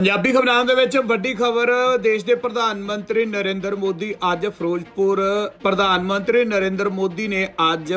ਪੰਜਾਬੀ ਖਬਰਾਂ ਦੇ ਵਿੱਚ ਵੱਡੀ ਖਬਰ ਦੇਸ਼ ਦੇ ਪ੍ਰਧਾਨ ਮੰਤਰੀ ਨਰਿੰਦਰ ਮੋਦੀ ਅੱਜ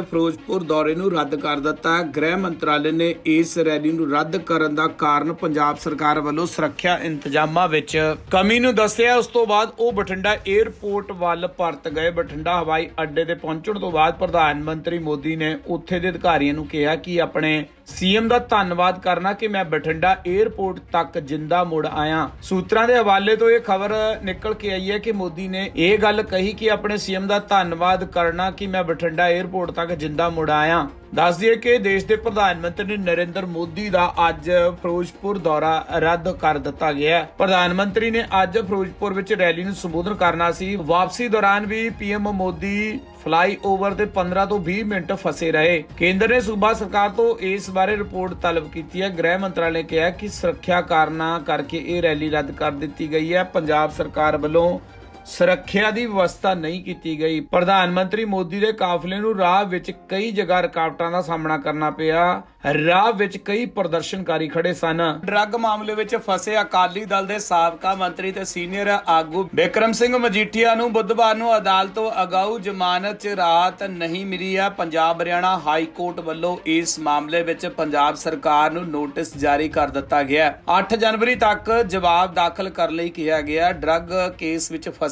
ਫਿਰੋਜ਼ਪੁਰ ਦੌਰੇ ਨੂੰ ਰੱਦ ਕਰ ਦਿੱਤਾ। ਗ੍ਰਹਿ ਮੰਤਰਾਲੇ ਨੇ ਇਸ ਰੈਲੀ ਨੂੰ ਰੱਦ ਕਰਨ ਦਾ ਕਾਰਨ ਪੰਜਾਬ ਸਰਕਾਰ ਵੱਲੋਂ ਸੁਰੱਖਿਆ ਇੰਤਜ਼ਾਮਾਂ ਵਿੱਚ ਕਮੀ ਨੂੰ ਦੱਸਿਆ। ਉਸ ਤੋਂ ਬਾਅਦ ਉਹ ਬਠਿੰਡਾ 에ਅਰਪੋਰਟ ਵੱਲ ਪਰਤ ਗਏ। ਬਠਿੰਡਾ ਹਵਾਈ ਅੱਡੇ ਤੇ ਪਹੁੰਚਣ ਤੋਂ ਬਾਅਦ ਪ੍ਰਧਾਨ ਮੰਤਰੀ ਮੋਦੀ ਨੇ ਉੱਥੇ ਦੇ ਅਧਿਕਾਰੀਆਂ ਨੂੰ ਕਿਹਾ ਕਿ ਆਪਣੇ सीएम ਦਾ ਧੰਨਵਾਦ ਕਰਨਾ ਕਿ ਮੈਂ ਬਠਿੰਡਾ 에ਅਰਪੋਰਟ ਤੱਕ ਜਿੰਦਾ ਮੁੜ ਆਇਆ। ਸੂਤਰਾਂ ਦੇ ਹਵਾਲੇ ਤੋਂ ਇਹ ਖਬਰ ਨਿਕਲ ਕੇ ਆਈ ਹੈ ਕਿ ਮੋਦੀ ਨੇ ਇਹ ਗੱਲ ਕਹੀ ਕਿ ਆਪਣੇ ਸੀਐਮ ਦਾ ਧੰਨਵਾਦ ਕਰਨਾ ਕਿ ਮੈਂ ਬਠਿੰਡਾ 에ਅਰਪੋਰਟ ਤੱਕ ਜਿੰਦਾ ਮੁੜ ਆਇਆ। ਦੱਸ ਦਈਏ ਕਿ ਦੇਸ਼ ਦੇ ਪ੍ਰਧਾਨ ਮੰਤਰੀ ਨਰਿੰਦਰ ਮੋਦੀ ਦਾ ਅੱਜ ਫਿਰੋਜ਼ਪੁਰ ਦੌਰਾ ਰੱਦ ਕਰ ਦਿੱਤਾ ਗਿਆ ਹੈ। ਪ੍ਰਧਾਨ ਮੰਤਰੀ ਨੇ ਅੱਜ ਫਿਰੋਜ਼ਪੁਰ ਵਿੱਚ ਰੈਲੀ ਨੂੰ ਸੰਬੋਧਨ ਕਰਨਾ ਸੀ। ਵਾਪਸੀ ਦੌਰਾਨ ਵੀ ਪੀਐਮ ਮੋਦੀ ਫਲਾਈਓਵਰ ਤੇ 15 ਤੋਂ 20 ਮਿੰਟ ਫਸੇ ਰਹੇ। ਕੇਂਦਰ ਨੇ ਸੂਬਾ ਸਰਕਾਰ ਤੋਂ ਇਸ ਬਾਰੇ ਰਿਪੋਰਟ ਤਲਬ ਕੀਤੀ ਹੈ। ਗ੍ਰਹਿ ਮੰਤਰਾਲੇ ਨੇ ਕਿਹਾ ਕਿ ਸੁਰੱਖਿਆ ਕਾਰਨਾਂ ਕਰਕੇ ਇਹ ਰੈਲੀ ਰੱਦ ਕਰ ਦਿੱਤੀ ਗਈ ਹੈ। ਪੰਜਾਬ ਸਰਕਾਰ ਵੱਲੋਂ ਸੁਰੱਖਿਆ ਦੀ ਵਿਵਸਥਾ ਨਹੀਂ ਕੀਤੀ ਗਈ। ਪ੍ਰਧਾਨ ਮੰਤਰੀ ਮੋਦੀ ਦੇ ਕਾਫਲੇ ਨੂੰ ਰਾਹ ਵਿੱਚ ਕਈ ਜਗ੍ਹਾ ਰੁਕਾਵਟਾਂ ਦਾ ਸਾਹਮਣਾ ਕਰਨਾ ਪਿਆ। ਰਾਹ ਵਿੱਚ ਕਈ ਪ੍ਰਦਰਸ਼ਨਕਾਰੀ ਖੜੇ ਸਨ। ਡਰੱਗ ਮਾਮਲੇ ਵਿੱਚ ਫਸੇ ਅਕਾਲੀ ਦਲ ਦੇ ਸਾਬਕਾ ਮੰਤਰੀ ਤੇ ਸੀਨੀਅਰ ਆਗੂ ਬਿਕਰਮ ਸਿੰਘ ਮਜੀਠੀਆ ਨੂੰ ਬੁੱਧਵਾਰ ਨੂੰ ਅਦਾਲਤ ਤੋਂ ਅਗਾਊ ਜ਼ਮਾਨਤ 'ਚ ਰਾਹਤ ਨਹੀਂ ਮਿਲੀ ਹੈ। ਪੰਜਾਬ ਹਰਿਆਣਾ ਹਾਈ ਕੋਰਟ ਵੱਲੋਂ ਇਸ ਮਾਮਲੇ ਵਿੱਚ ਪੰਜਾਬ ਸਰਕਾਰ ਨੂੰ ਨੋਟਿਸ ਜਾਰੀ ਕਰ ਦਿੱਤਾ ਗਿਆ। 8 ਜਨਵਰੀ ਤੱਕ ਜਵਾਬ ਦਾਖਲ ਕਰਨ ਲਈ ਕਿਹਾ ਗਿਆ। ਡਰੱਗ ਕੇਸ ਵਿੱਚ ਫਸੇ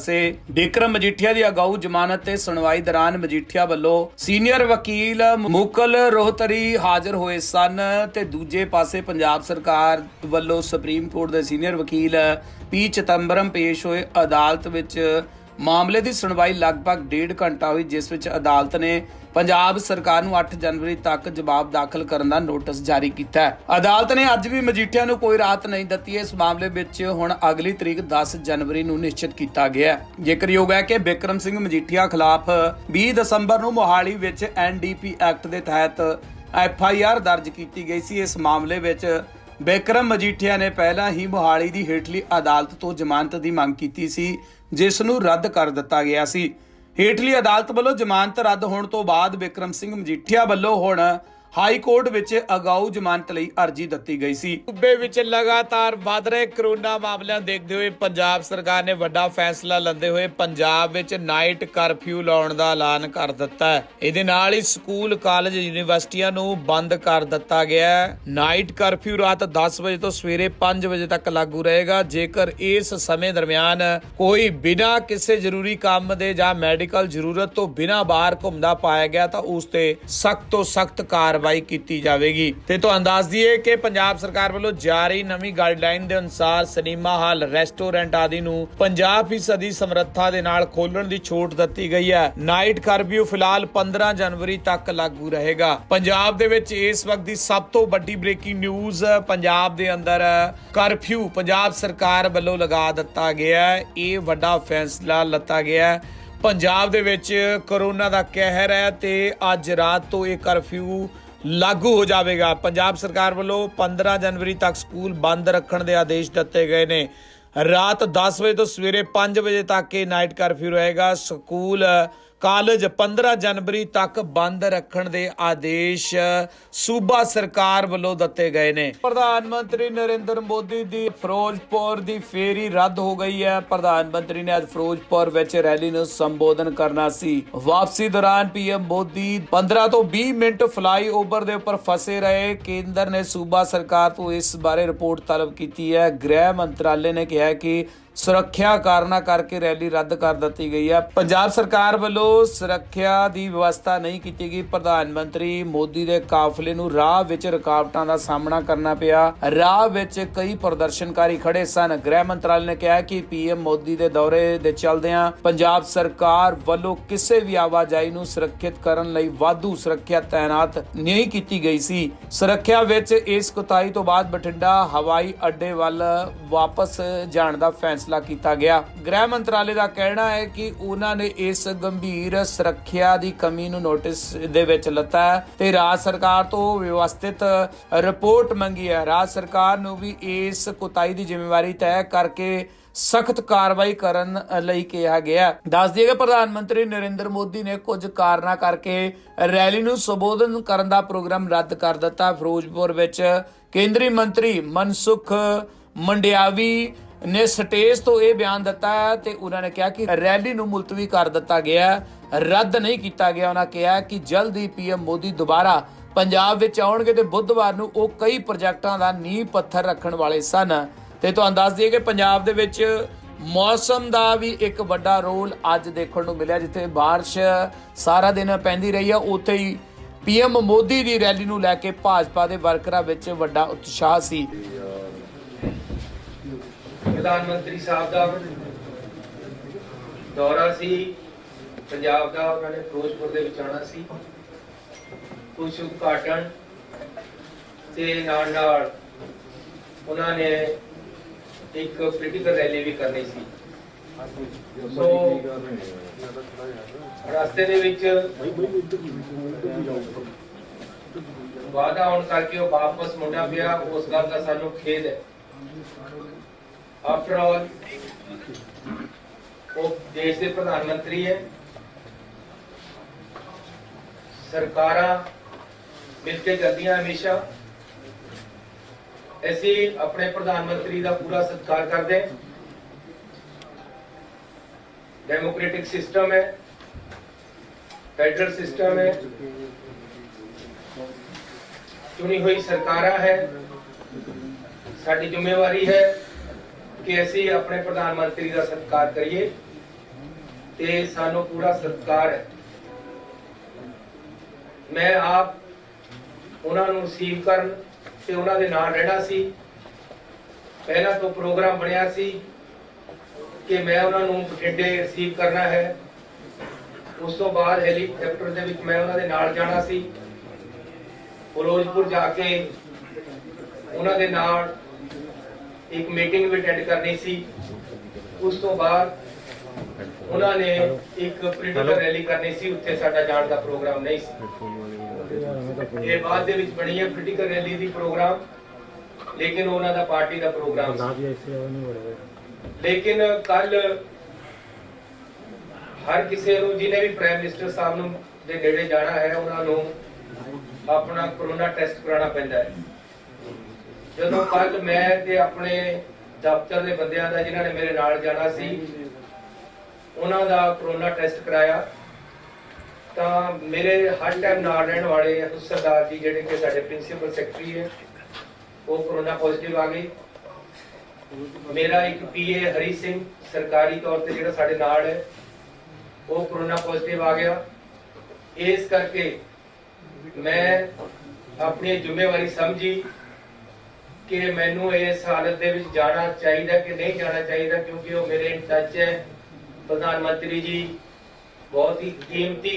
ਬਿਕਰਮ ਮਜੀਠੀਆ ਦੀ ਅਗਾਊ ਜ਼ਮਾਨਤ ਤੇ ਸੁਣਵਾਈ ਦੌਰਾਨ ਮਜੀਠੀਆ ਵੱਲੋਂ ਸੀਨੀਅਰ ਵਕੀਲ ਮੁਕਲ ਰੋਹਤਰੀ ਹਾਜ਼ਰ ਹੋਏ ਸਨ ਤੇ ਦੂਜੇ ਪਾਸੇ ਪੰਜਾਬ ਸਰਕਾਰ ਵੱਲੋਂ ਸੁਪਰੀਮ ਕੋਰਟ ਦੇ ਸੀਨੀਅਰ ਵਕੀਲ ਪੀ ਚਿਦੰਬਰਮ ਪੇਸ਼ ਹੋਏ। ਅਦਾਲਤ ਵਿੱਚ ਮਾਮਲੇ ਦੀ ਸੁਣਵਾਈ ਲਗਭਗ 1.5 ਘੰਟਾ ਹੋਈ, ਜਿਸ ਵਿੱਚ ਅਦਾਲਤ ਨੇ ਪੰਜਾਬ ਸਰਕਾਰ ਨੂੰ 8 ਜਨਵਰੀ ਤੱਕ ਜਵਾਬ ਦਾਖਲ ਕਰਨ ਦਾ ਨੋਟਿਸ ਜਾਰੀ ਕੀਤਾ ਹੈ। ਅਦਾਲਤ ਨੇ ਅੱਜ ਵੀ ਮਜੀਠੀਆ ਨੂੰ ਕੋਈ ਰਾਹਤ ਨਹੀਂ ਦਿੱਤੀ। ਇਸ ਮਾਮਲੇ ਵਿੱਚ ਹੁਣ ਅਗਲੀ ਤਰੀਕ 10 ਜਨਵਰੀ ਨੂੰ ਨਿਸ਼ਚਿਤ ਕੀਤਾ ਗਿਆ ਹੈ। ਜ਼ਿਕਰਯੋਗ ਹੈ ਕਿ ਬਿਕਰਮ ਸਿੰਘ ਮਜੀਠੀਆ ਖਿਲਾਫ 20 ਦਸੰਬਰ ਨੂੰ ਮੋਹਾਲੀ ਵਿੱਚ ਐਨਡੀਪੀ ਐਕਟ ਦੇ ਤਹਿਤ FIR ਦਰਜ ਕੀਤੀ ਗਈ ਸੀ। ਇਸ ਮਾਮਲੇ ਵਿੱਚ ਬਿਕਰਮ ਮਜੀਠੀਆ ਨੇ ਪਹਿਲਾਂ ਹੀ ਮੋਹਾਲੀ ਦੀ ਹੇਠਲੀ ਅਦਾਲਤ ਤੋਂ ਜ਼ਮਾਨਤ ਦੀ ਮੰਗ ਕੀਤੀ ਸੀ, ਜਿਸ ਨੂੰ ਰੱਦ ਕਰ ਦਿੱਤਾ ਗਿਆ ਸੀ। ਹੇਠਲੀ ਅਦਾਲਤ ਵੱਲੋਂ ਜ਼ਮਾਨਤ ਰੱਦ ਹੋਣ ਤੋਂ ਬਾਅਦ ਬਿਕਰਮ ਸਿੰਘ ਮਜੀਠੀਆ ਵੱਲੋਂ ਹੁਣ ਹਾਈ ਕੋਰਟ ਵਿੱਚ ਅਗਾਊ ਜ਼ਮਾਨਤ ਲਈ ਅਰਜ਼ੀ ਦਿੱਤੀ ਗਈ ਸੀ। ਸੂਬੇ ਵਿੱਚ ਲਗਾਤਾਰ ਵਧ ਰਹੇ ਕਰੋਨਾ ਮਾਮਲਿਆਂ ਦੇਖਦੇ ਹੋਏ ਪੰਜਾਬ ਸਰਕਾਰ ਨੇ ਵੱਡਾ ਫੈਸਲਾ ਲੈਂਦੇ ਹੋਏ ਪੰਜਾਬ ਵਿੱਚ ਨਾਈਟ ਕਰਫਿਊ ਲਾਉਣ ਦਾ ਐਲਾਨ ਕਰ ਦਿੱਤਾ ਹੈ। ਇਹਦੇ ਨਾਲ ਹੀ ਸਕੂਲ, ਕਾਲਜ, ਯੂਨੀਵਰਸਿਟੀਆਂ ਨੂੰ ਬੰਦ ਕਰ ਦਿੱਤਾ ਗਿਆ ਹੈ। ਨਾਈਟ ਕਰਫਿਊ ਰਾਤ 10 ਵਜੇ ਤੋਂ ਸਵੇਰੇ 5 ਵਜੇ ਤੱਕ ਲਾਗੂ ਰਹੇਗਾ। ਜੇਕਰ ਇਸ ਸਮੇਂ ਦਰਮਿਆਨ ਕੋਈ ਬਿਨਾਂ ਕਿਸੇ ਜ਼ਰੂਰੀ ਕੰਮ ਦੇ ਜਾਂ ਮੈਡੀਕਲ ਜ਼ਰੂਰਤ ਤੋਂ ਬਿਨਾਂ ਬਾਹਰ ਘੁੰਮਦਾ ਪਾਇਆ ਗਿਆ ਤਾਂ ਉਸ ਤੇ ਸਖਤ ਤੋਂ ਸਖਤ ਕਾਰਵਾਈ ਕੀਤੀ ਜਾਵੇਗੀ। ਤੇ ਤੁਹਾਨੂੰ ਦੱਸ ਦਈਏ ਕਿ ਪੰਜਾਬ ਸਰਕਾਰ ਵੱਲੋਂ ਜਾਰੀ ਨਵੀਂ ਗਾਈਡਲਾਈਨ ਦੇ ਅਨੁਸਾਰ ਸਿਨੇਮਾ ਹਾਲ, ਰੈਸਟੋਰੈਂਟ ਆਦਿ ਨੂੰ 50% ਸਮਰੱਥਾ ਦੇ ਨਾਲ ਖੋਲਣ ਦੀ ਛੋਟ ਦਿੱਤੀ ਗਈ ਹੈ। ਨਾਈਟ ਕਰਫਿਊ ਫਿਲਹਾਲ 15 ਜਨਵਰੀ ਤੱਕ ਲਾਗੂ ਰਹੇਗਾ। ਪੰਜਾਬ ਦੇ ਵਿੱਚ ਇਸ ਵਕਤ ਦੀ ਸਭ ਤੋਂ ਵੱਡੀ ਬ੍ਰੇਕਿੰਗ ਨਿਊਜ਼, ਪੰਜਾਬ ਦੇ ਅੰਦਰ ਕਰਫਿਊ ਪੰਜਾਬ ਸਰਕਾਰ ਵੱਲੋਂ ਲਗਾ ਦਿੱਤਾ ਗਿਆ ਹੈ। ਇਹ ਵੱਡਾ ਫੈਸਲਾ ਲਿੱਤਾ ਗਿਆ ਹੈ। ਪੰਜਾਬ ਦੇ ਵਿੱਚ ਕਰੋਨਾ ਦਾ ਕਹਿਰ ਹੈ ਤੇ ਅੱਜ ਰਾਤ ਤੋਂ ਇਹ ਕਰਫਿਊ ਲਾਗੂ ਹੋ ਜਾਵੇਗਾ। ਪੰਜਾਬ ਸਰਕਾਰ ਵੱਲੋਂ 15 ਜਨਵਰੀ ਤੱਕ ਸਕੂਲ ਬੰਦ ਰੱਖਣ ਦੇ ਆਦੇਸ਼ ਦਿੱਤੇ ਗਏ ਨੇ। ਰਾਤ 10 ਵਜੇ ਤੋਂ ਸਵੇਰੇ 5 ਵਜੇ ਤੱਕ ਇਹ ਨਾਈਟ ਕਰਫਿਊ ਰਹੇਗਾ। ਸਕੂਲ, ਕਾਲਜ 15 ਜਨਵਰੀ ਤੱਕ ਬੰਦ ਰੱਖਣ ਦੇ ਆਦੇਸ਼ ਸੂਬਾ ਸਰਕਾਰ ਵੱਲੋਂ ਦਿੱਤੇ ਗਏ ਨੇ। ਪ੍ਰਧਾਨ ਮੰਤਰੀ ਨਰਿੰਦਰ ਮੋਦੀ ਦੀ ਫਿਰੋਜ਼ਪੁਰ ਦੀ ਫੇਰੀ ਰੱਦ ਹੋ ਗਈ ਹੈ। ਪ੍ਰਧਾਨ ਮੰਤਰੀ ਨੇ ਅੱਜ ਫਿਰੋਜ਼ਪੁਰ ਵਿੱਚ ਰੈਲੀ ਨੂੰ ਸੰਬੋਧਨ ਕਰਨਾ ਸੀ। ਵਾਪਸੀ ਦੌਰਾਨ ਪੀਐਮ ਮੋਦੀ 15 ਤੋਂ 20 ਮਿੰਟ ਫਲਾਈਓਵਰ ਦੇ ਉੱਪਰ ਫਸੇ ਰਹੇ। ਕੇਂਦਰ ਨੇ ਸੂਬਾ ਸਰਕਾਰ ਤੋਂ ਇਸ ਬਾਰੇ ਰਿਪੋਰਟ ਤਲਬ ਕੀਤੀ ਹੈ। ਗ੍ਰਹਿ ਮੰਤਰਾਲੇ ਨੇ ਕਿਹਾ ਕਿ ਸੁਰੱਖਿਆ ਕਾਰਨਾਂ ਕਰਕੇ ਰੈਲੀ ਰੱਦ ਕਰ ਦਿੱਤੀ ਗਈ ਹੈ। ਪੰਜਾਬ ਸਰਕਾਰ ਵੱਲੋਂ ਸੁਰੱਖਿਆ ਦੀ ਵਿਵਸਥਾ ਨਹੀਂ ਕੀਤੀ ਗਈ। ਪ੍ਰਧਾਨ ਮੰਤਰੀ ਮੋਦੀ ਦੇ ਕਾਫਲੇ ਨੂੰ ਰਾਹ ਵਿੱਚ ਰੁਕਾਵਟਾਂ ਦਾ ਸਾਹਮਣਾ ਕਰਨਾ ਪਿਆ। ਰਾਹ ਵਿੱਚ ਕਈ ਪ੍ਰਦਰਸ਼ਨਕਾਰੀ ਖੜੇ ਸਨ। ਗ੍ਰਹਿ ਮੰਤਰਾਲੇ ਨੇ ਕਿਹਾ ਕਿ ਪੀਐਮ ਮੋਦੀ ਦੇ ਦੌਰੇ ਦੇ ਚੱਲਦਿਆਂ ਪੰਜਾਬ ਸਰਕਾਰ ਵੱਲੋਂ ਕਿਸੇ ਵੀ ਆਵਾਜਾਈ ਨੂੰ ਸੁਰੱਖਿਅਤ ਕਰਨ ਲਈ ਵਾਧੂ ਸੁਰੱਖਿਆ ਤਾਇਨਾਤ ਨਹੀਂ ਕੀਤੀ ਗਈ ਸੀ। ਸੁਰੱਖਿਆ ਵਿੱਚ ਇਸ ਕੁਤਾਹੀ ਤੋਂ ਬਾਅਦ ਬਠਿੰਡਾ ਹਵਾਈ ਅੱਡੇ ਵੱਲ ਵਾਪਸ ਜਾਣ ਦਾ ਫੈਸਲਾ ਕੀਤਾ ਗਿਆ। ਗ੍ਰਹਿ ਮੰਤਰਾਲੇ ਦਾ ਕਹਿਣਾ ਹੈ ਕਿ ਉਹਨਾਂ ਨੇ ਇਸ ਗੰਭੀਰ ਸੁਰੱਖਿਆ ਦੀ ਕਮੀ ਨੂੰ ਨੋਟਿਸ ਦੇ ਵਿੱਚ ਲਿੱਤਾ ਹੈ ਤੇ ਰਾਜ ਸਰਕਾਰ ਤੋਂ ਵਿਵਸਥਿਤ ਰਿਪੋਰਟ ਮੰਗੀ ਹੈ। ਰਾਜ ਸਰਕਾਰ ਨੂੰ ਵੀ ਇਸ ਕੁਤਾਹੀ ਦੀ ਜ਼ਿੰਮੇਵਾਰੀ ਤੈਅ ਕਰਕੇ ਸਖਤ ਕਾਰਵਾਈ ਕਰਨ ਲਈ ਕਿਹਾ ਗਿਆ। ਦੱਸ ਦਈਏ ਕਿ ਪ੍ਰਧਾਨ ਮੰਤਰੀ ਨਰਿੰਦਰ ਮੋਦੀ ਨੇ ਕੁਝ ਕਾਰਨਾਂ ਕਰਕੇ ਰੈਲੀ ਨੂੰ ਸੰਬੋਧਨ ਕਰਨ ਦਾ ਪ੍ਰੋਗਰਾਮ ਰੱਦ ਕਰ ਦਿੱਤਾ। ਫਿਰੋਜ਼ਪੁਰ ਵਿੱਚ ਕੇਂਦਰੀ ਮੰਤਰੀ ਮਨਸੁਖ ਮੰਡਿਆਵੀ ਨੇ ਸਟੇਜ ਤੋਂ ਇਹ ਬਿਆਨ ਦਿੱਤਾ ਤੇ ਉਹਨਾਂ ਨੇ ਕਿਹਾ ਕਿ ਰੈਲੀ ਨੂੰ ਮੁਲਤਵੀ ਕਰ ਦਿੱਤਾ ਗਿਆ, ਰੱਦ ਨਹੀਂ ਕੀਤਾ ਗਿਆ। ਉਹਨਾਂ ਕਿਹਾ ਕਿ ਜਲਦ ਹੀ ਪੀਐਮ ਮੋਦੀ ਦੁਬਾਰਾ ਪੰਜਾਬ ਵਿੱਚ ਆਉਣਗੇ ਤੇ ਬੁੱਧਵਾਰ ਨੂੰ ਉਹ ਕਈ ਪ੍ਰੋਜੈਕਟਾਂ ਦਾ ਨੀਂਹ ਪੱਥਰ ਰੱਖਣ ਵਾਲੇ ਸਨ। ਤੇ ਤੁਹਾਨੂੰ ਦੱਸ ਦਈਏ ਕਿ ਪੰਜਾਬ ਦੇ ਵਿੱਚ ਮੌਸਮ ਦਾ ਵੀ ਇੱਕ ਵੱਡਾ ਰੋਲ ਅੱਜ ਦੇਖਣ ਨੂੰ ਮਿਲਿਆ। ਜਿੱਥੇ ਬਾਰਿਸ਼ ਸਾਰਾ ਦਿਨ ਪੈਂਦੀ ਰਹੀ ਆ, ਉੱਥੇ ਹੀ ਪੀਐਮ ਮੋਦੀ ਦੀ ਰੈਲੀ ਨੂੰ ਲੈ ਕੇ ਭਾਜਪਾ ਦੇ ਵਰਕਰਾਂ ਵਿੱਚ ਵੱਡਾ ਉਤਸ਼ਾਹ ਸੀ। प्रधानमंत्री साहब का दौरा सी पंजाब का, उन्होंने फिरोजपुर दे विच आना सी, कुछ उद्घाटन ते नाल उन्होंने एक पोलिटिकल रैली भी करनी सी। सो रास्ते दे विच वादा होने करके वापस मुड़ना पिया, उस गल का सानू खेद है। आफ्टर ऑल वो देश के प्रधानमंत्री है, सरकारां मिलके चलदियां हमेशा। ऐसे अपने प्रधानमंत्री का पूरा सत्कार करते। डेमोक्रेटिक सिस्टम है, फेडरल सिस्टम है, चुनी हुई सरकारां है। साडी जिम्मेवारी है कि असी अपने प्रधानमंत्री का सत्कार करिए ते सानू पूरा सत्कार है। मैं आप उन्होंने रिसीव करन ते उन्हां दे नाल रहना सी। पहला तो प्रोग्राम बनिया सी कि मैं उन्होंने बठिंडे रिसीव करना है, उस तो बाद हैलीकॉप्टर दे विच मैं उन्हां दे नाल जाना सी, फिरोजपुर जाके उन्हां दे नाल एक मीटिंग भी अटेंड करनी सी। उस तो बाद उन्होंने एक पोलिटिकल रैली करनी सी, उत्थे साडा जाण दा प्रोग्राम नहीं सी। ये बाद दे विच बनी है पोलिटिकल रैली दी प्रोग्राम, लेकिन उन्हां दा पार्टी दा प्रोग्राम सी। लेकिन कल हर किसी नूं जिन्हें भी प्राइम मिनिस्टर साहब नूं दे नेड़े जाना है, उन्हां नूं अपना कोरोना टेस्ट कराना पैंदा है। ਜਦੋਂ ਕੱਲ मैं ते अपने दफ्तर के बंदियां दा जिन्हां ने मेरे नाल जाना सी, उन्हां दा कोरोना टेस्ट कराया तो मेरे हर टाइम नाल रहने वाले सरदार जी जिहड़े कि साडे प्रिंसीपल सैकटरी है, वो कोरोना पॉजिटिव आ गई। मेरा एक पीए हरी सिंह सरकारी तौर पर जिहड़ा साडे नाल है, वो कोरोना पॉजिटिव आ गया। इस करके मैं अपनी जिम्मेवारी समझी कि मैनू इस हालत दे विच जाना चाहिए कि नहीं जाना चाहिए, क्योंकि वो मेरे इन टच है। प्रधानमंत्री जी बहुत ही कीमती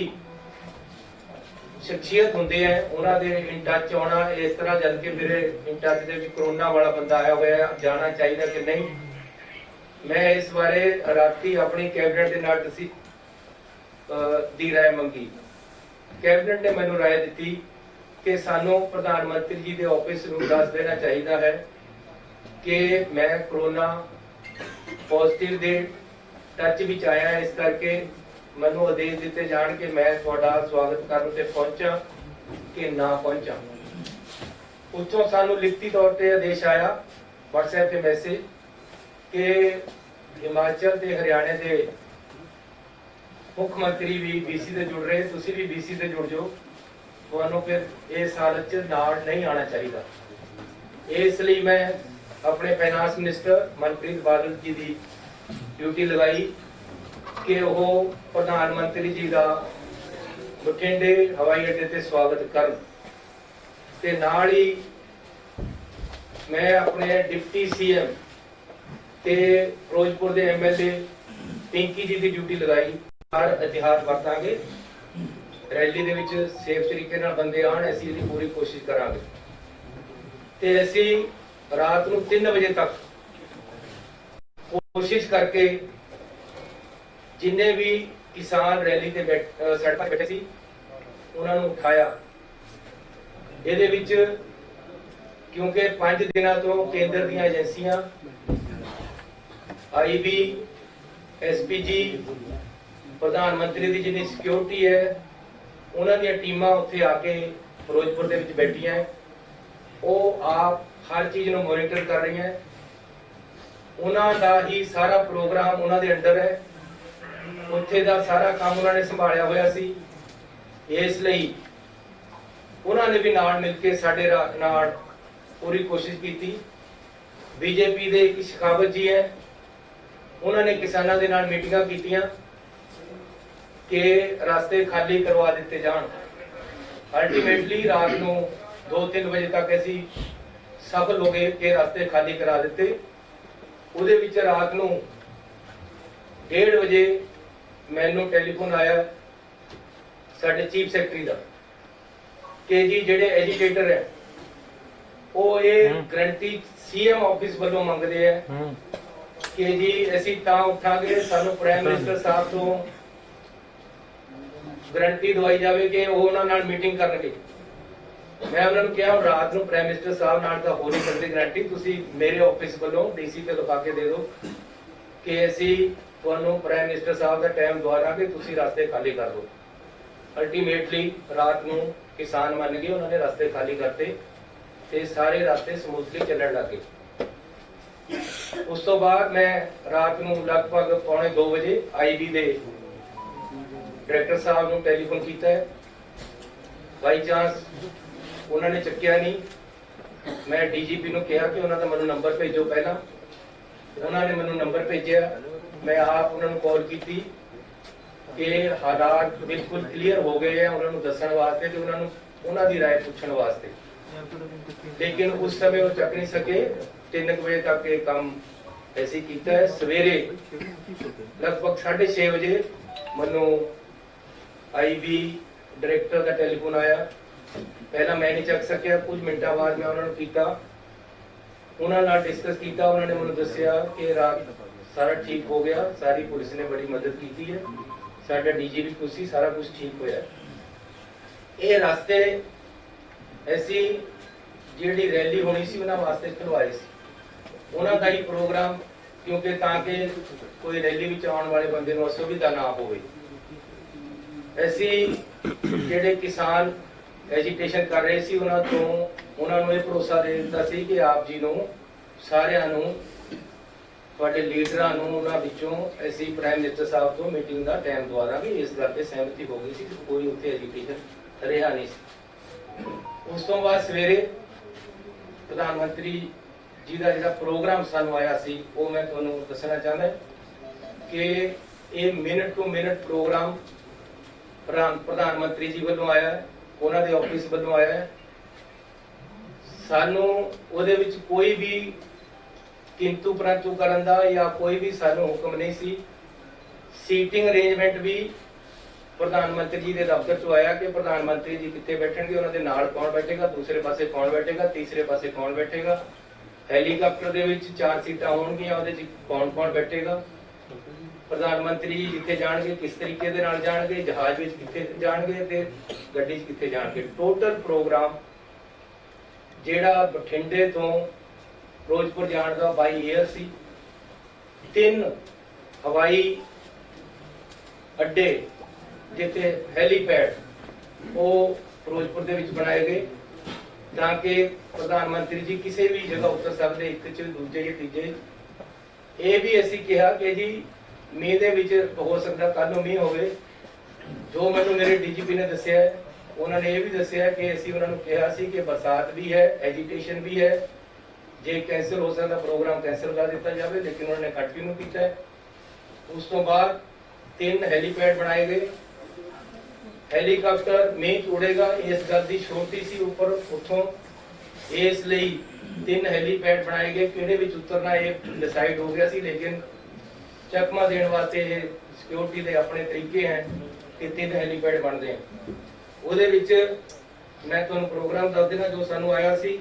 शख्सियत होंगे हैं, उन्होंने इन टच आना इस तरह, जबकि मेरे in touch they which corona वाला बंदा आया हुआ, जाना चाहिए कि नहीं। मैं इस बारे राती अपनी कैबिनेट के नाल दी राय मंगी। कैबिनेट ने मैनू राय दी कि सानू प्रधानमंत्री जी के ऑफिस नूं दस देना चाहिए है कि मैं कोरोना पॉजिटिव दे टच विच आया, इस करके मैनू आदेश दिते जाण कि मैं तुहाडा स्वागत करन ते पहुंचा कि ना पहुंचा। उत्थों सानू लिखती तौर पर आदेश आया WhatsApp पे मैसेज कि हिमाचल ते हरियाणे के मुख्यमंत्री भी BC से जुड़ रहे, तुसीं भी BC से जुड़ जाओ, ਤੁਹਾਨੂੰ फिर इस हालत च नाल नहीं आना चाहिए। इसलिए मैं अपने फाइनांस मिनिस्टर मनप्रीत बादल जी की ड्यूटी लगाई कि वो प्रधानमंत्री जी का बठिंडे हवाई अड्डे ते स्वागत करन ते नाल ही मैं अपने डिप्टी CM ते फिरोजपुर के MLA पिंकी जी की ड्यूटी लगाई। हर इतिहास वरतांगे, रैली दे विच सेफ तरीके नाल बंदे आण, असीं इहदी पूरी कोशिश करांगे ते असीं रात नूं 3 बजे तक कोशिश करके जिन्ने भी किसान रैली ते सड़क पर बैठे सी उन्हां नूं उठाया। इहदे विच क्योंकि 5 दिनों तो केंद्र दीयां एजेंसियां IB SPG प्रधानमंत्री की जिन्नी सिक्योरिटी है, उन्होंने टीमां उत्थे आके फिरोजपुर दे विच बैठियां, वो आप हर चीज़ नूं मॉनिटर कर रही हैं। ਉਹਨਾਂ ਦਾ ਹੀ ਸਾਰਾ ਪ੍ਰੋਗਰਾਮ ਉਹਨਾਂ ਦੇ ਅੰਡਰ ਹੈ, ਉੱਥੇ ਦਾ ਸਾਰਾ ਕੰਮ ਉਹਨਾਂ ਨੇ ਸੰਭਾਲਿਆ ਹੋਇਆ ਸੀ। ਇਸ ਲਈ ਉਹਨਾਂ ਨੇ ਵੀ ਨਾਲ ਮਿਲ ਕੇ ਸਾਡੇ ਨਾਲ ਪੂਰੀ ਕੋਸ਼ਿਸ਼ ਕੀਤੀ। ਬੀਜੇਪੀ ਦੇ ਇੱਕ ਸ਼ਿਕਾਵਤ ਜੀ ਹੈ, ਉਹਨਾਂ ਨੇ ਕਿਸਾਨਾਂ ਦੇ ਨਾਲ ਮੀਟਿੰਗਾਂ ਕੀਤੀਆਂ ਕਿ ਰਸਤੇ ਖਾਲੀ ਕਰਵਾ ਦਿੱਤੇ ਜਾਣ। ਅਲਟੀਮੇਟਲੀ ਰਾਤ ਨੂੰ 2-3 ਵਜੇ ਤੱਕ ਅਸੀਂ ਸਭ ਲੋਗੇ ਕਿ ਰਸਤੇ ਖਾਲੀ ਕਰਾ ਦਿੱਤੇ। ਉਹਦੇ ਵਿੱਚ ਰਾਤ ਨੂੰ 1:30 ਵਜੇ ਮੈਨੂੰ ਟੈਲੀਫੋਨ ਆਇਆ ਸਾਡੇ ਚੀਫ ਸੈਕਟਰੀ ਦਾ ਕਿ ਜੀ ਜਿਹੜੇ ਐਜੀਟੇਟਰ ਹੈ ਉਹ ਇਹ ਗਰੰਟੀ ਸੀਐਮ ਆਫਿਸ ਵੱਲੋਂ ਮੰਗਦੇ ਆ ਕਿ ਜੀ ਅਸੀਂ ਤਾਂ ਉੱਠਾਂਗੇ, ਸਾਨੂੰ ਪ੍ਰਾਈਮ ਮਿਨਿਸਟਰ ਸਾਹਿਬ ਤੋਂ ਗਰੰਟੀ ਦਵਾਈ ਜਾਵੇ ਕਿ ਉਹ ਉਹਨਾਂ ਨਾਲ ਮੀਟਿੰਗ ਕਰਨਗੇ। ਮੈਂ ਉਹਨਾਂ ਨੂੰ ਕਿਹਾ ਰਾਤ ਨੂੰ ਪ੍ਰਾਈਮ ਮਿਨਿਸਟਰ ਸਾਹਿਬ ਨਾਲ ਤਾਂ ਹੋ ਨਹੀਂ ਸਕਦੀ ਗਰੰਟੀ, ਤੁਸੀਂ ਮੇਰੇ ਆਫਿਸ ਵੱਲੋਂ ਡੀਸੀ ਤੇ ਲਿਖਾ ਕੇ ਦੇ ਦਿਓ ਕਿ ਅਸੀਂ ਤੁਹਾਨੂੰ ਪ੍ਰਾਈਮ ਮਿਨਿਸਟਰ ਸਾਹਿਬ ਦਾ ਟਾਈਮ ਦਵਾ ਦਾਂਗੇ, ਤੁਸੀਂ ਰਸਤੇ ਖਾਲੀ ਕਰ ਦਿਓ। ਅਲਟੀਮੇਟਲੀ ਰਾਤ ਨੂੰ ਕਿਸਾਨ ਮੰਨ ਗਏ, ਉਹਨਾਂ ਨੇ ਰਸਤੇ ਖਾਲੀ ਕਰਤੇ ਤੇ ਸਾਰੇ ਰਸਤੇ ਸਮੂਥਲੀ ਚੱਲਣ ਲੱਗੇ। ਉਸ ਤੋਂ ਬਾਅਦ ਮੈਂ ਰਾਤ ਨੂੰ ਲਗਭਗ 1:45 ਵਜੇ ਆਈਬੀ ਦੇ ਡਾਇਰੈਕਟਰ ਸਾਹਿਬ ਨੂੰ ਟੈਲੀਫੋਨ ਕੀਤਾ ਹੈ। ਬਾਈ ਚਾਂਸ ਉਹਨਾਂ ਨੇ ਚੱਕਿਆ ਨਹੀਂ। ਮੈਂ ਡੀਜੀਪੀ ਨੂੰ ਕਿਹਾ ਕਿ ਉਹਨਾਂ ਦਾ ਮੈਨੂੰ ਨੰਬਰ ਭੇਜੋ ਪਹਿਲਾਂ। ਉਹਨਾਂ ਨੇ ਮੈਨੂੰ ਨੰਬਰ ਭੇਜਿਆ, ਮੈਂ ਆਪ ਉਹਨਾਂ ਨੂੰ ਕਾਲ ਕੀਤੀ ਕਿ ਹਾਲਾਤ ਬਿਲਕੁਲ ਕਲੀਅਰ ਹੋ ਗਏ ਆ ਉਹਨਾਂ ਨੂੰ ਦੱਸਣ ਵਾਸਤੇ ਤੇ ਉਹਨਾਂ ਦੀ ਰਾਏ ਪੁੱਛਣ ਵਾਸਤੇ, ਲੇਕਿਨ ਉਸ ਸਮੇਂ ਉਹ ਚੱਕ ਨਹੀਂ ਸਕੇ। 3 ਵਜੇ ਤੱਕ ਇਹ ਕੰਮ ਐਸੀ ਕੀਤਾ ਹੈ। ਸਵੇਰੇ ਲਗਭਗ 6:30 ਵਜੇ ਮੈਨੂੰ ਆਈਬੀ ਡਾਇਰੈਕਟਰ ਦਾ ਟੈਲੀਫੋਨ ਆਇਆ। ਪਹਿਲਾਂ ਮੈਂ ਨਹੀਂ ਚੱਕ ਸਕਿਆ, ਕੁਝ ਮਿੰਟਾਂ ਬਾਅਦ ਮੈਂ ਉਹਨਾਂ ਨੂੰ ਕੀਤਾ, ਉਹਨਾਂ ਨਾਲ ਡਿਸਕਸ ਕੀਤਾ। ਉਹਨਾਂ ਨੇ ਮੈਨੂੰ ਦੱਸਿਆ ਕਿ ਰਾਤ ਸਾਰਾ ਠੀਕ ਹੋ ਗਿਆ, ਸਾਰੀ ਪੁਲਿਸ ਨੇ ਬੜੀ ਮਦਦ ਕੀਤੀ ਹੈ, ਸਾਡਾ ਡੀਜੀ ਵੀ ਖੁਸ਼ ਸੀ, ਸਾਰਾ ਕੁਝ ਠੀਕ ਹੋਇਆ। ਇਹ ਰਸਤੇ ਐਸੀ ਜਿਹੜੀ ਰੈਲੀ ਹੋਣੀ ਸੀ ਉਹਨਾਂ ਵਾਸਤੇ ਖੁਲਵਾਏ ਸੀ, ਉਹਨਾਂ ਦਾ ਹੀ ਪ੍ਰੋਗਰਾਮ, ਕਿਉਂਕਿ ਤਾਂ ਕਿ ਕੋਈ ਰੈਲੀ ਵਿੱਚ ਆਉਣ ਵਾਲੇ ਬੰਦੇ ਨੂੰ ਅਸੁਵਿਧਾ ਨਾ ਹੋਵੇ। ਅਸੀਂ ਜਿਹੜੇ ਕਿਸਾਨ ਐਜੀਟੇਸ਼ਨ ਕਰ ਰਹੇ ਸੀ ਉਹਨਾਂ ਨੂੰ ਇਹ ਭਰੋਸਾ ਦੇ ਦਿੱਤਾ ਸੀ ਕਿ ਆਪ ਜੀ ਨੂੰ ਸਾਰਿਆਂ ਨੂੰ, ਤੁਹਾਡੇ ਲੀਡਰਾਂ ਨੂੰ, ਉਹਨਾਂ ਵਿੱਚੋਂ ਅਸੀਂ ਪ੍ਰਾਈਮ ਮਿਨਿਸਟਰ ਸਾਹਿਬ ਤੋਂ ਮੀਟਿੰਗ ਦਾ ਟਾਈਮ ਦਵਾ ਦਾਂਗੇ। ਇਸ ਗੱਲ ਤੇ ਸਹਿਮਤੀ ਹੋ ਗਈ ਸੀ, ਕੋਈ ਉੱਥੇ ਐਜੀਟੇਸ਼ਨ ਰਿਹਾ ਨਹੀਂ ਸੀ। ਉਸ ਤੋਂ ਬਾਅਦ ਸਵੇਰੇ ਪ੍ਰਧਾਨ ਮੰਤਰੀ ਜੀ ਦਾ ਜਿਹੜਾ ਪ੍ਰੋਗਰਾਮ ਸਾਨੂੰ ਆਇਆ ਸੀ ਉਹ ਮੈਂ ਤੁਹਾਨੂੰ ਦੱਸਣਾ ਚਾਹੁੰਦਾ ਕਿ ਇਹ ਮਿੰਟ ਟੂ ਮਿੰਟ ਪ੍ਰੋਗਰਾਮ ਪ੍ਰਧਾਨ ਮੰਤਰੀ ਜੀ ਵੱਲੋਂ ਆਇਆ, ਉਹਨਾਂ ਦੇ ਆਫਿਸ ਵੱਲੋਂ ਆਇਆ। ਸਾਨੂੰ ਉਹਦੇ ਵਿੱਚ ਕੋਈ ਵੀ ਕਿੰਤੂ ਪਰੰਤੂ ਕਰਨ ਦਾ ਜਾਂ ਕੋਈ ਵੀ ਸਾਨੂੰ ਹੁਕਮ ਨਹੀਂ ਸੀ। ਸੀਟਿੰਗ ਅਰੇਂਜਮੈਂਟ ਵੀ ਪ੍ਰਧਾਨ ਮੰਤਰੀ ਜੀ ਦੇ ਦਫ਼ਤਰ ਤੋਂ ਆਇਆ ਕਿ ਪ੍ਰਧਾਨ ਮੰਤਰੀ ਜੀ ਕਿੱਥੇ ਬੈਠਣਗੇ, ਉਹਨਾਂ ਦੇ ਨਾਲ ਕੌਣ ਬੈਠੇਗਾ, ਦੂਸਰੇ ਪਾਸੇ ਕੌਣ ਬੈਠੇਗਾ, ਤੀਸਰੇ ਪਾਸੇ ਕੌਣ ਬੈਠੇਗਾ, ਹੈਲੀਕਾਪਟਰ ਦੇ ਵਿੱਚ 4 ਸੀਟਾਂ ਹੋਣਗੀਆਂ, ਉਹਦੇ 'ਚ ਕੌਣ ਬੈਠੇਗਾ, ਪ੍ਰਧਾਨ ਮੰਤਰੀ ਜੀ ਜਿੱਥੇ ਜਾਣਗੇ ਕਿਸ ਤਰੀਕੇ ਦੇ ਨਾਲ ਜਾਣਗੇ, ਜਹਾਜ਼ ਵਿੱਚ ਕਿੱਥੇ ਜਾਣਗੇ ਤੇ ਗੱਡੀ 'ਚ ਕਿੱਥੇ ਜਾਣਗੇ। ਟੋਟਲ ਪ੍ਰੋਗਰਾਮ ਜਿਹੜਾ ਬਠਿੰਡੇ ਤੋਂ ਫਿਰੋਜ਼ਪੁਰ ਜਾਣ ਦਾ ਬਾਈ 에ਅਰ ਸੀ। 3 ਹਵਾਈ ਅੱਡੇ ਜਿੱਥੇ ਹੈਲੀਪੈਡ ਉਹ ਫਿਰੋਜ਼ਪੁਰ ਦੇ ਵਿੱਚ ਬਣਾਏ ਗਏ ਤਾਂ ਕਿ ਪ੍ਰਧਾਨ ਮੰਤਰੀ ਜੀ ਕਿਸੇ ਵੀ ਜਗ੍ਹਾ ਉਤਰ ਸਕਦੇ, ਇੱਕ 'ਚ, ਦੂਜੇ ਜਾਂ ਤੀਜੇ। ਇਹ ਵੀ ਅਸੀਂ ਕਿਹਾ ਕਿ ਜੀ ਮੀਂਹ ਦੇ ਵਿੱਚ ਹੋ ਸਕਦਾ ਕੱਲ ਨੂੰ ਮੀਂਹ ਹੋਵੇ। ਜੋ ਮੈਨੂੰ ਮੇਰੇ ਡੀਜੀਪੀ ਨੇ ਦੱਸਿਆ, ਉਹਨਾਂ ਨੇ ਇਹ ਵੀ ਦੱਸਿਆ ਕਿ ਅਸੀਂ ਉਹਨਾਂ ਨੂੰ ਕਿਹਾ ਸੀ ਕਿ ਬਰਸਾਤ ਵੀ ਹੈ, ਐਜੀਟੇਸ਼ਨ ਵੀ ਹੈ, ਜੇ ਕੈਂਸਲ ਹੋ ਸਕਦਾ ਪ੍ਰੋਗਰਾਮ ਕੈਂਸਲ ਕਰ ਦਿੱਤਾ ਜਾਵੇ, ਲੇਕਿਨ ਉਹਨਾਂ ਨੇ ਕੰਟੀਨਿਊ ਕੀਤਾ ਹੈ। ਉਸ ਤੋਂ ਬਾਅਦ 3 ਹੈਲੀਪੈਡ ਬਣਾਏ ਗਏ। ਹੈਲੀਕਾਪਟਰ ਮੀਂਹ 'ਚ ਉੜੇਗਾ, ਇਸ ਗੱਲ ਦੀ ਛੋਟੀ ਸੀ ਉੱਪਰ ਉੱਥੋਂ, ਇਸ ਲਈ 3 ਹੈਲੀਪੈਡ ਬਣਾਏ ਗਏ। ਕਿਹੜੇ ਵਿੱਚ ਉਤਰਨਾ ਇਹ ਡਿਸਾਈਡ ਹੋ ਗਿਆ ਸੀ, ਲੇਕਿਨ ਚਕਮਾ ਦੇਣ ਵਾਸਤੇ ਇਹ ਸਿਕਿਉਰਿਟੀ ਦੇ ਆਪਣੇ ਤਰੀਕੇ ਹੈ ਕਿ 3 ਹੈਲੀਪੈਡ ਬਣਦੇ ਆ। ਉਹਦੇ ਵਿੱਚ ਮੈਂ ਤੁਹਾਨੂੰ ਪ੍ਰੋਗਰਾਮ ਦੱਸ ਦੇਣਾ ਜੋ ਸਾਨੂੰ ਆਇਆ ਸੀ।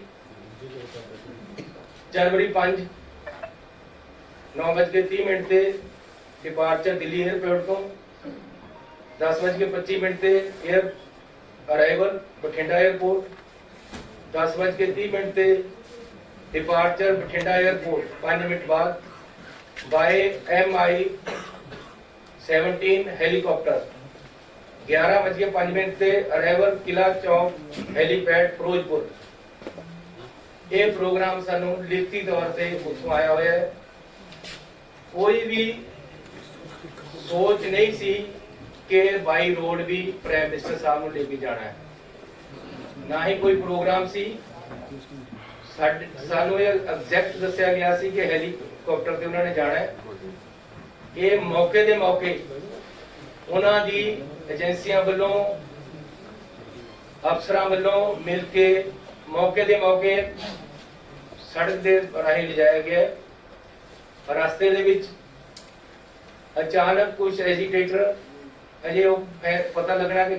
ਜਨਵਰੀ 5 9:30 ਤੇ ਡਿਪਾਰਚਰ ਦਿੱਲੀ 에ਅਰਪੋਰਟ ਤੋਂ, 10:25 ਤੇ 에ਅਰ ਅਰਾਈਵਲ ਬਠਿੰਡਾ 에ਅਰਪੋਰਟ, 10:30 ਤੇ ਡਿਪਾਰਚਰ ਬਠਿੰਡਾ 에ਅਰਪੋਰਟ 5 ਮਿੰਟ ਬਾਅਦ ਬਾय MI-17 ਹੈਲੀਕਾਪਟਰ, 11:05 ਤੇ ਅਰਾਈਵਲ ਕਿਲਾ ਚੌਕ ਹੈਲੀਪੈਡ ਫਿਰੋਜ਼ਪੁਰ। ਇਹ ਪ੍ਰੋਗਰਾਮ ਸਾਨੂੰ ਲਿਖਤੀ ਤੌਰ ਤੇ ਉੱਥੋਂ ਆਇਆ ਹੋਇਆ ਹੈ कोई भी सोच नहीं सी कि बाई रोड भी प्राइम मिनिस्टर साहब ਨੂੰ लेके जाना है, ना ही कोई प्रोग्राम सी। ਸਾਨੂੰ ਇਹ ਐਗਜ਼ੈਕਟ ਦੱਸਿਆ ਗਿਆ ਸੀ ਕਿ ਹੈਲੀਕਾਪਟਰ ਤੇ ਉਹਨਾਂ ਨੇ ਜਾਣਾ ਹੈ। ਇਹ ਮੌਕੇ ਦੇ ਮੌਕੇ ਉਹਨਾਂ ਦੀ ਏਜੰਸੀਆਂ ਵੱਲੋਂ ਅਫਸਰਾਂ ਵੱਲੋਂ ਮਿਲ ਕੇ ਮੌਕੇ ਦੇ ਮੌਕੇ ਸੜਕ ਦੇ ਰਾਹੀਂ ਲਿਜਾਇਆ ਗਿਆ। ਰਸਤੇ ਦੇ ਵਿੱਚ ਅਚਾਨਕ ਕੁਝ ਐਜੀਟੇਟਰ ਅਜੇ ਉਹ ਪਤਾ ਲੱਗਣਾ ਕਿ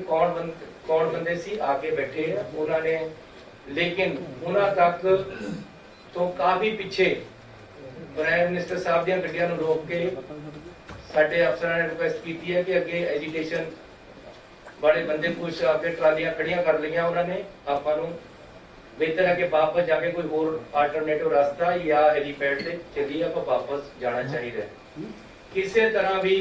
ਕੌਣ ਬੰਦੇ ਸੀ ਆ ਕੇ ਬੈਠੇ ਆ ਉਹਨਾਂ ਨੇ, ਲੇਕਿਨ ਉਹਨਾਂ ਤੱਕ ਤੋਂ ਕਾਫੀ ਪਿੱਛੇ ਪ੍ਰਾਈਮ ਮਿਨਿਸਟਰ ਸਾਹਿਬ ਦੀਆਂ ਗੱਡੀਆਂ ਨੂੰ ਰੋਕ ਕੇ ਸਾਡੇ ਅਫਸਰਾਂ ਨੇ ਰਿਕੁਐਸਟ ਕੀਤੀ ਹੈ ਕਿ ਅੱਗੇ ਐਜੀਟੇਸ਼ਨ ਵਾਲੇ ਬੰਦੇ ਕੁਝ ਆ ਕੇ ਟਰਾਲੀਆਂ ਖੜੀਆਂ ਕਰ ਲਈਆਂ ਉਹਨਾਂ ਨੇ। ਆਪਾਂ ਨੂੰ ਬਿਹਤਰ ਹੈ ਕਿ ਵਾਪਸ ਜਾ ਕੇ ਕੋਈ ਹੋਰ ਆਲਟਰਨੇਟਿਵ ਰਸਤਾ ਜਾਂ ਹੈਲੀਪੈਡ ਤੇ ਚੱਲੀਏ, ਆਪਾਂ ਵਾਪਸ ਜਾਣਾ ਚਾਹੀਦਾ ਹੈ। ਕਿਸੇ ਤਰ੍ਹਾਂ ਵੀ